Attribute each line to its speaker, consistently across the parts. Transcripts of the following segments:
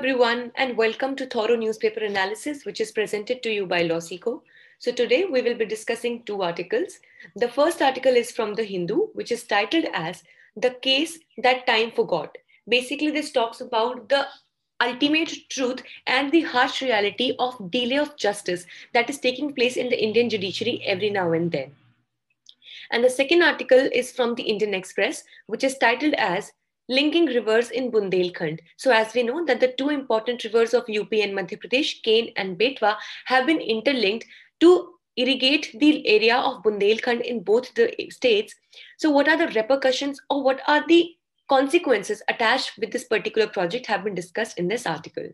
Speaker 1: everyone, and welcome to Thorough Newspaper Analysis, which is presented to you by Losico. So, today we will be discussing two articles. The first article is from The Hindu, which is titled as The Case That Time Forgot. Basically, this talks about the ultimate truth and the harsh reality of delay of justice that is taking place in the Indian judiciary every now and then. And the second article is from the Indian Express, which is titled as Linking Rivers in Bundelkhand. So, as we know that the two important rivers of UP and Madhya Pradesh, Ken and Betwa, have been interlinked to irrigate the area of Bundelkhand in both the states. So, what are the repercussions or what are the consequences attached with this particular project have been discussed in this article.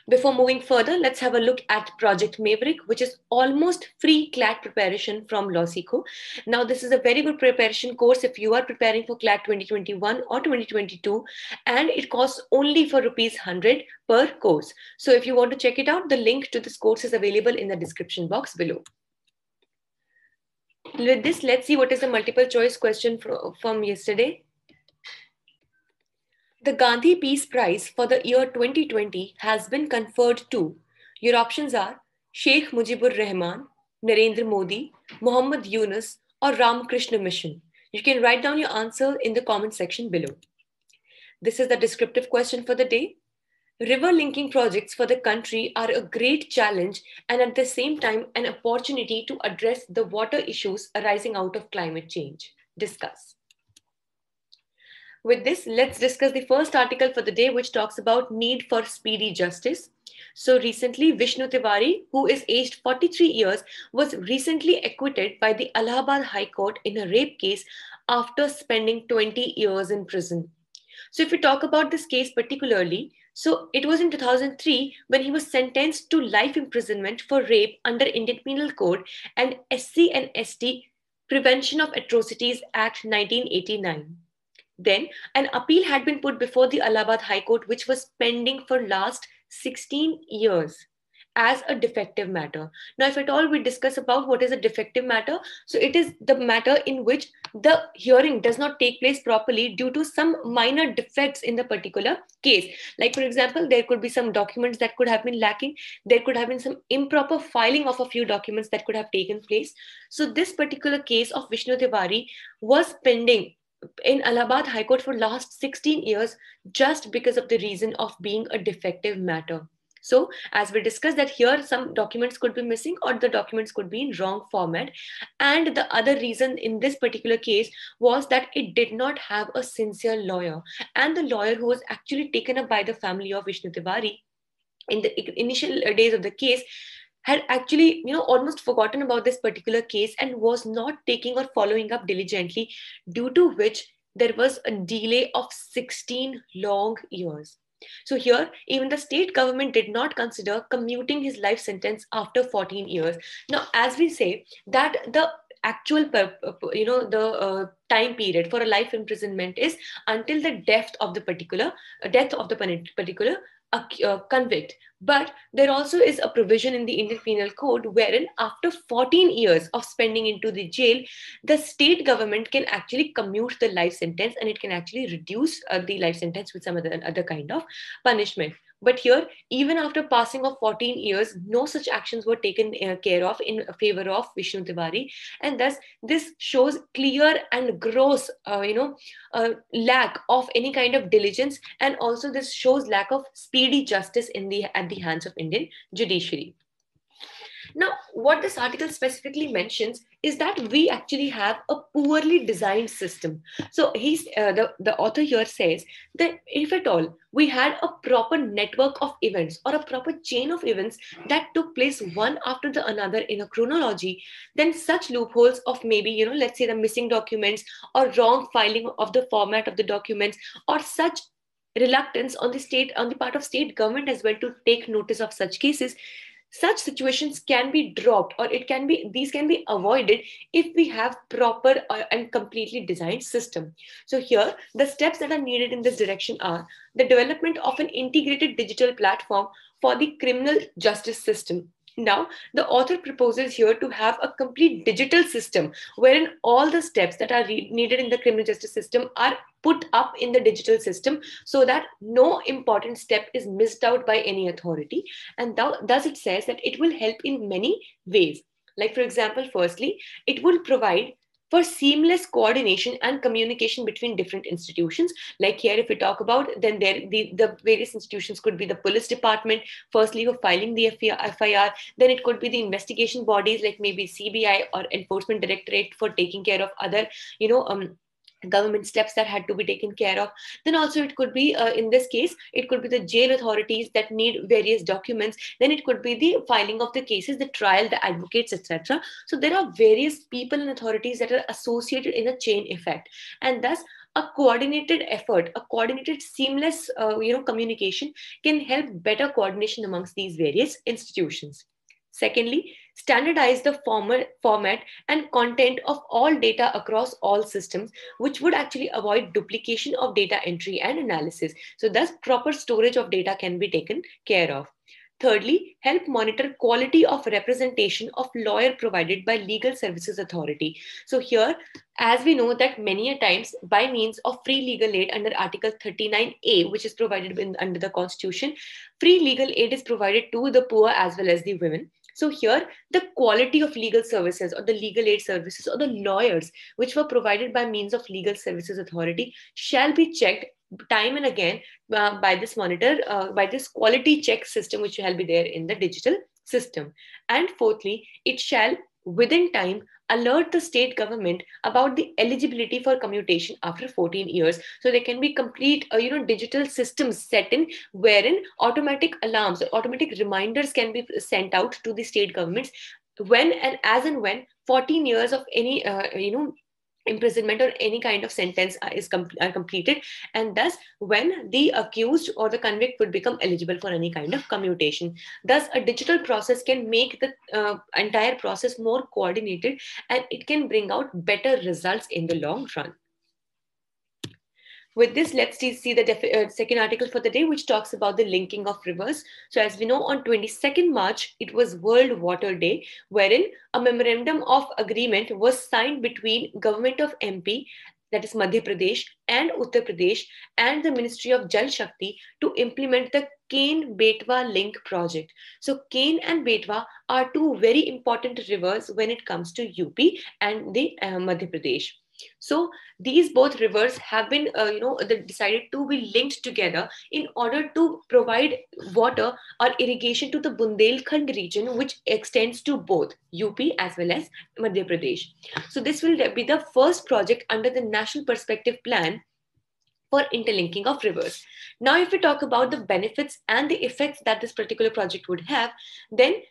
Speaker 1: Before moving further, let's have a look at Project Maverick, which is almost free CLAT preparation from Losico. Now, this is a very good preparation course if you are preparing for CLAT 2021 or 2022, and it costs only for ₹100 per course. So if you want to check it out, the link to this course is available in the description box below. With this, let's see what is the multiple choice question from yesterday. The Gandhi Peace Prize for the year 2020 has been conferred to. Your options are Sheikh Mujibur Rahman, Narendra Modi, Muhammad Yunus, or Ramakrishna Mission. You can write down your answer in the comment section below. This is the descriptive question for the day. River linking projects for the country are a great challenge and at the same time an opportunity to address the water issues arising out of climate change. Discuss. With this, let's discuss the first article for the day, which talks about need for speedy justice. So recently, Vishnu Tiwari, who is aged 43 years, was recently acquitted by the Allahabad High Court in a rape case after spending 20 years in prison. So if we talk about this case particularly, so it was in 2003 when he was sentenced to life imprisonment for rape under Indian Penal Code and SC and ST Prevention of Atrocities Act 1989. Then an appeal had been put before the Allahabad High Court, which was pending for last 16 years as a defective matter. Now, if at all we discuss about what is a defective matter, so it is the matter in which the hearing does not take place properly due to some minor defects in the particular case. Like, for example, there could be some documents that could have been lacking. There could have been some improper filing of a few documents that could have taken place. So this particular case of Vishnu Tiwari was pending in Allahabad High Court for last 16 years just because of the reason of being a defective matter. So as we discussed that here some documents could be missing or the documents could be in wrong format. And the other reason in this particular case was that it did not have a sincere lawyer. And the lawyer who was actually taken up by the family of Vishnu Tiwari in the initial days of the case had actually, almost forgotten about this particular case and was not taking or following up diligently, due to which there was a delay of 16 long years. So here, even the state government did not consider commuting his life sentence after 14 years. Now, as we say that the actual, time period for a life imprisonment is until the death of the particular convict. But there also is a provision in the Indian Penal Code wherein after 14 years of spending into the jail, the state government can actually commute the life sentence and it can actually reduce the life sentence with some other kind of punishment. But here, even after passing of 14 years, no such actions were taken care of in favor of Vishnu Tiwari. And thus, this shows clear and gross, lack of any kind of diligence. And also this shows lack of speedy justice at the hands of Indian judiciary. Now, what this article specifically mentions is that we actually have a poorly designed system. So the author here says that if at all we had a proper network of events or a proper chain of events that took place one after the another in a chronology, then such loopholes of maybe, let's say the missing documents or wrong filing of the format of the documents or such reluctance on the part of state government as well to take notice of such cases, such situations can be dropped or these can be avoided if we have proper and completely designed system. So here the steps that are needed in this direction are the development of an integrated digital platform for the criminal justice system. Now, the author proposes here to have a complete digital system wherein all the steps that are needed in the criminal justice system are put up in the digital system so that no important step is missed out by any authority. And thus it says that it will help in many ways. Like, for example, firstly, it will provide for seamless coordination and communication between different institutions. Like here, if we talk about, then the various institutions could be the police department, firstly for filing the FIR, then it could be the investigation bodies like maybe CBI or Enforcement Directorate for taking care of other, you know, government steps that had to be taken care of. Then also it could be, in this case, it could be the jail authorities that need various documents. Then it could be the filing of the cases, the trial, the advocates, etc. So there are various people and authorities that are associated in a chain effect, and thus a coordinated effort, a coordinated seamless communication can help better coordination amongst these various institutions. Secondly, standardize the format and content of all data across all systems, which would actually avoid duplication of data entry and analysis. So thus proper storage of data can be taken care of. Thirdly, help monitor quality of representation of lawyer provided by Legal Services Authority. So here, as we know that many a times by means of free legal aid under Article 39A, which is provided under the Constitution, free legal aid is provided to the poor as well as the women. So here, the quality of legal services or the legal aid services or the lawyers which were provided by means of Legal Services Authority shall be checked time and again by this monitor, by this quality check system which shall be there in the digital system. And fourthly, it shall within time alert the state government about the eligibility for commutation after 14 years. So there can be complete digital systems set in wherein automatic alarms, automatic reminders can be sent out to the state governments when and when 14 years of any imprisonment or any kind of sentence are completed, and thus when the accused or the convict would become eligible for any kind of commutation. Thus a digital process can make the entire process more coordinated, and it can bring out better results in the long run. With this, let's see the second article for the day, which talks about the linking of rivers. So as we know, on 22nd March, it was World Water Day, wherein a memorandum of agreement was signed between Government of MP, that is Madhya Pradesh, and Uttar Pradesh, and the Ministry of Jal Shakti to implement the Ken-Betwa link project. So Ken and Betwa are two very important rivers when it comes to UP and the Madhya Pradesh. So these both rivers have been, decided to be linked together in order to provide water or irrigation to the Bundelkhand region, which extends to both UP as well as Madhya Pradesh. So this will be the first project under the National Perspective Plan for interlinking of rivers. Now, if we talk about the benefits and the effects that this particular project would have, then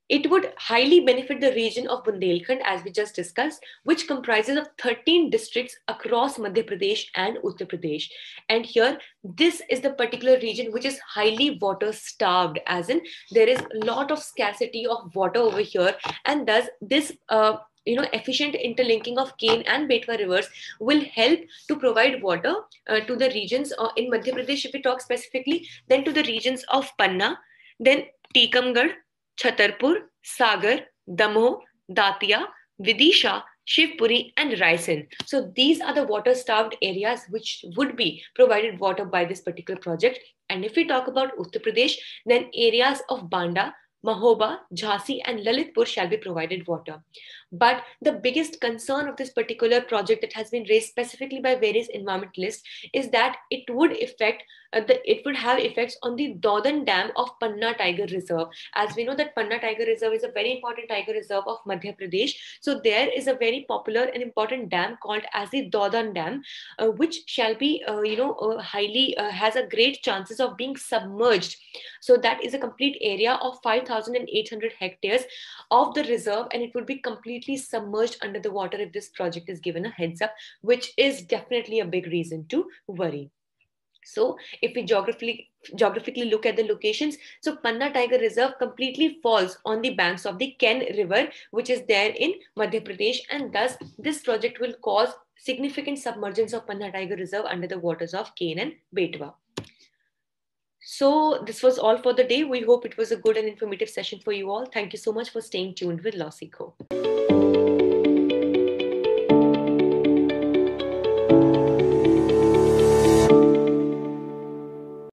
Speaker 1: it would highly benefit the region of Bundelkhand, as we just discussed, which comprises of 13 districts across Madhya Pradesh and Uttar Pradesh. And here, this is the particular region which is highly water starved, as in there is a lot of scarcity of water over here. And thus, this efficient interlinking of Ken and Betwa rivers will help to provide water to the regions in Madhya Pradesh, if we talk specifically, then to the regions of Panna, then Tikamgarh, Chhatarpur, Sagar, Damoh, Datia, Vidisha, Shivpuri, and Raisen. So these are the water-starved areas which would be provided water by this particular project. And if we talk about Uttar Pradesh, then areas of Banda, Mahoba, Jhansi, and Lalitpur shall be provided water. But the biggest concern of this particular project that has been raised specifically by various environmentalists is that it would have effects on the Daudan Dam of Panna Tiger Reserve. As we know that Panna Tiger Reserve is a very important tiger reserve of Madhya Pradesh. So there is a very popular and important dam called as the Daudan Dam, which shall be, highly has a great chances of being submerged. So that is a complete area of 5,800 hectares of the reserve, and it would be completely submerged under the water if this project is given a heads up, which is definitely a big reason to worry. So if we geographically look at the locations, so Panna Tiger Reserve completely falls on the banks of the Ken River, which is there in Madhya Pradesh, and thus this project will cause significant submergence of Panna Tiger Reserve under the waters of Ken and Betwa. So this was all for the day. We hope it was a good and informative session for you all. Thank you so much for staying tuned with Law Seekho.